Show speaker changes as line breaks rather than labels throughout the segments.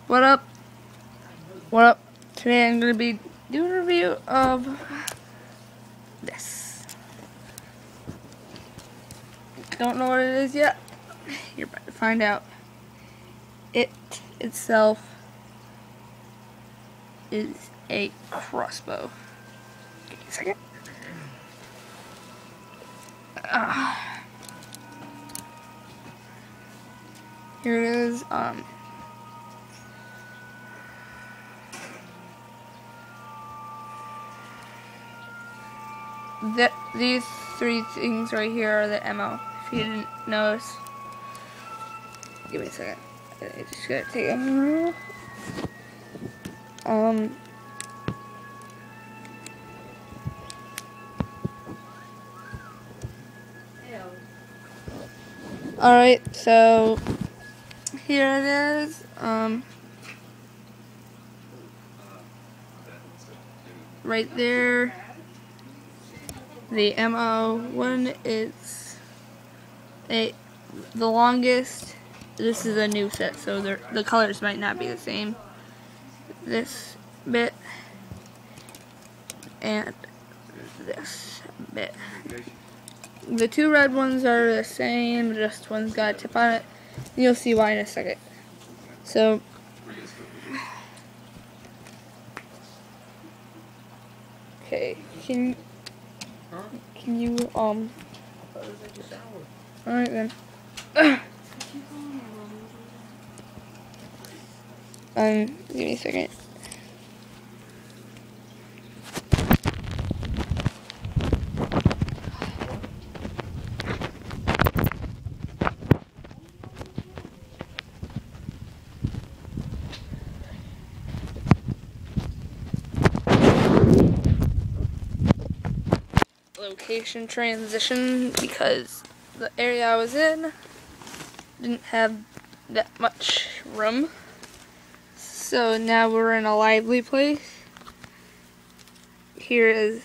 What up? What up? Today I'm going to be doing a review of this. Don't know what it is yet. You're about to find out. It itself is a crossbow. Give me a second. Here it is. These three things right here are the ammo. If you didn't notice, give me a second. I just gotta take it. Alright, so here it is. Right there. The ammo one is the longest. This is a new set, so the colors might not be the same. This bit and this bit. The two red ones are the same, just one's got a tip on it. You'll see why in a second. So, okay, can you, alright then. Give me a second. Location transition, because the area I was in didn't have that much room, so now we're in a lively place. Here is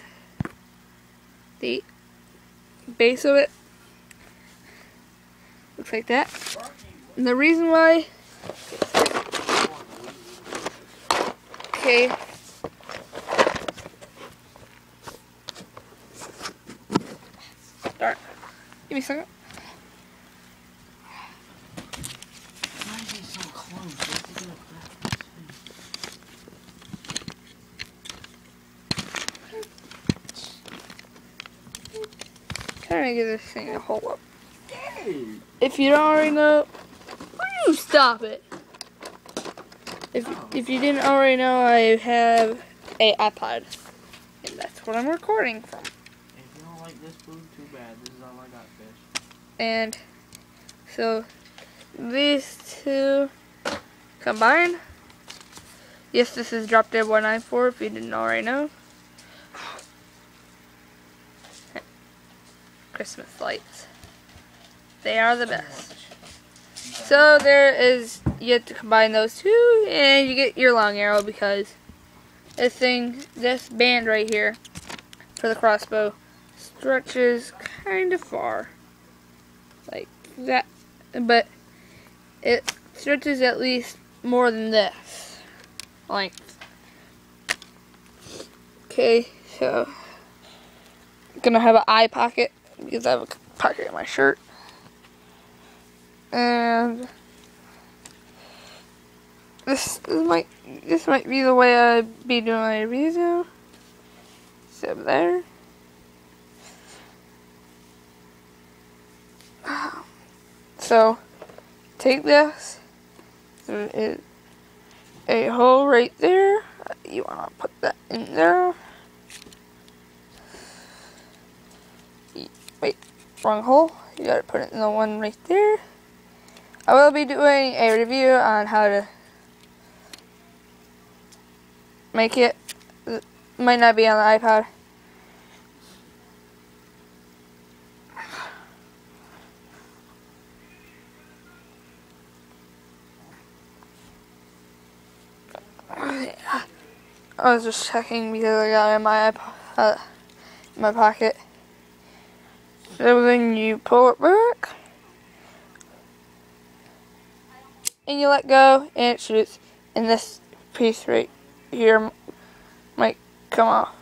the base of it. Looks like that. And the reason why, okay, start. Give me a second.
Why is it so close?
Trying to get this thing to hold up. If you don't already know, will you stop it? If you didn't already know, I have a iPod, and that's what I'm recording from.
If you don't like this food, too bad. This is all I got, fish.
And so these two combined. Yes, this is Drop Dead 194. If you didn't already know. Christmas lights. They are the best. So there is, you have to combine those two and you get your long arrow, because this band right here for the crossbow stretches kind of far. Like that, but it stretches at least more than this length. Okay, so I'm gonna have an eye pocket, because I have a pocket in my shirt. And this might be the way I'd be doing my reviews now. So there. So take this. There is a hole right there. You wanna put that in there. Wait, wrong hole. You gotta put it in the one right there. I will be doing a review on how to make it. It might not be on the iPod. I was just checking because I got it in my iPod, in my pocket. So then you pull it back. and you let go and it shoots. and this piece right here might come off.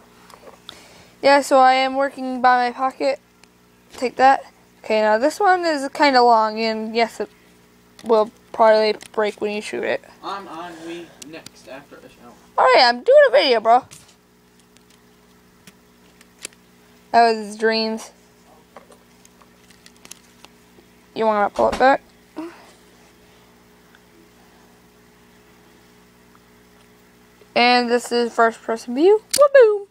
Yeah, so I am working by my pocket. Take that. Okay, now this one is kind of long, and yes, it will probably break when you shoot it.
I'm on we next after a show.
Alright, I'm doing a video, bro. That was his dreams. You want to pull it back? And this is first person view. Woo-boom!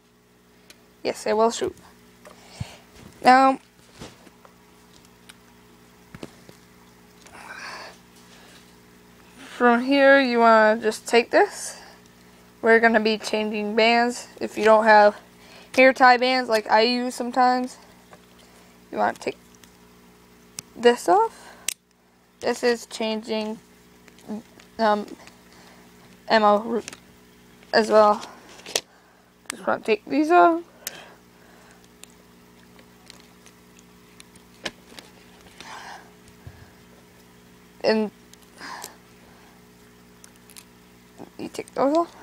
Yes, I will shoot. Now, from here, you want to just take this. We're going to be changing bands. If you don't have hair tie bands like I use sometimes, you want to take this off. This is changing ammo as well. Just want to take these off. And you take those off.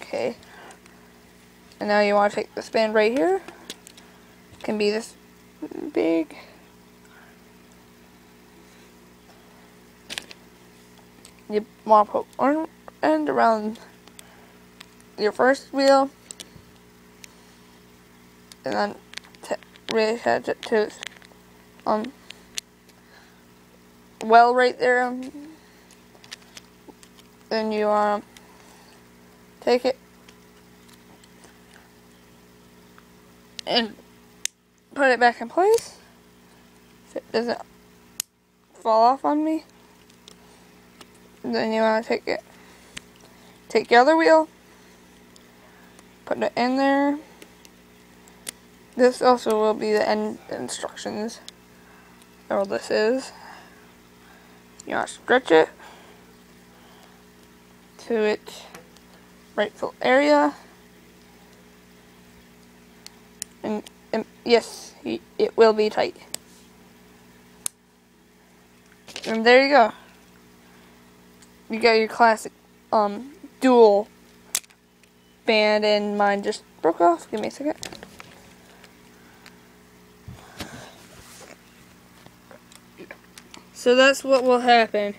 Okay. And now you want to take this band right here. It can be this big. You want to put one end around your first wheel, and then reattach it to well right there. Then you want to take it and put it back in place so it doesn't fall off on me. And then you want to take your other wheel, put it in there. This also will be the end instructions. All this is. You want to stretch it to its rightful area. And yes, it will be tight. And there you go. You got your classic dual band, and mine just broke off. Give me a second. So that's what will happen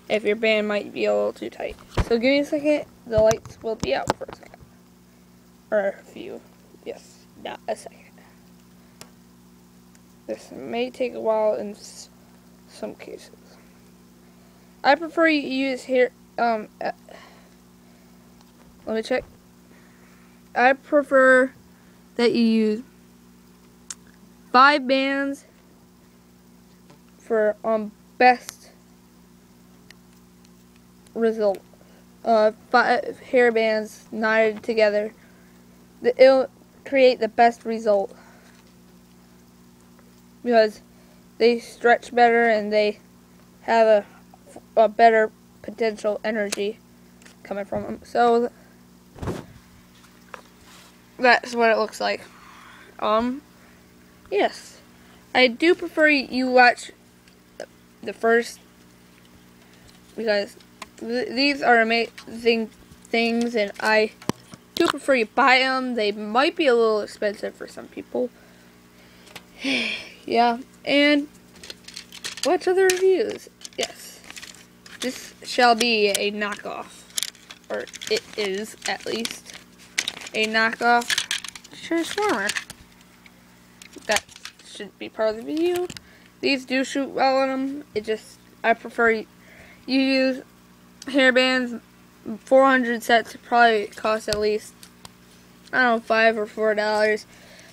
if your band might be a little too tight. So give me a second. The lights will be out for a second. Or a few. Yes, not a second. This may take a while in some cases. I prefer you use here, let me check. I prefer that you use 5 bands for best result. 5 hair bands knotted together. It'll create the best result because they stretch better and they have a better potential energy coming from them. So that's what it looks like. Yes, I do prefer you watch the first, because these are amazing things, and I do prefer you buy them. They might be a little expensive for some people. Yeah, and watch other reviews. Yes, this shall be a knockoff, or it is at least a knockoff Transformer. That should be part of the video. These do shoot well on them. I prefer you use hair bands. 400 sets probably cost at least, I don't know, $5 or $4.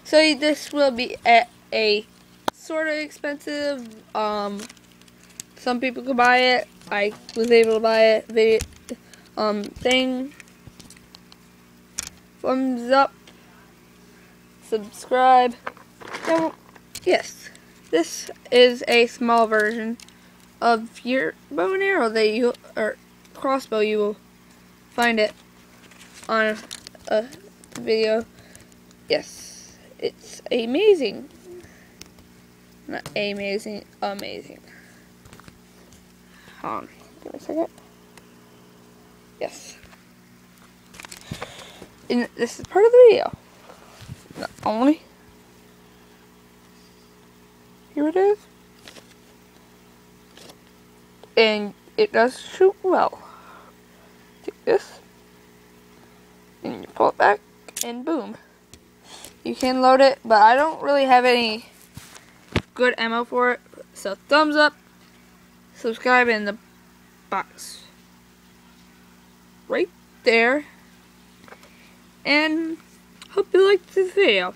So this will be at a sort of expensive. Some people could buy it. I was able to buy it. Thing. Thumbs up. Subscribe. Now, yes, this is a small version of your bow and arrow or crossbow. You will find it on a video. Yes, It's amazing. Not amazing, amazing. Give me a second. Yes. And this is part of the video. Not only. Here it is. And it does shoot well. Take this. And you pull it back. And boom. You can load it. But I don't really have any good ammo for it. So thumbs up. Subscribe in the box. Right there. And hope you liked this video.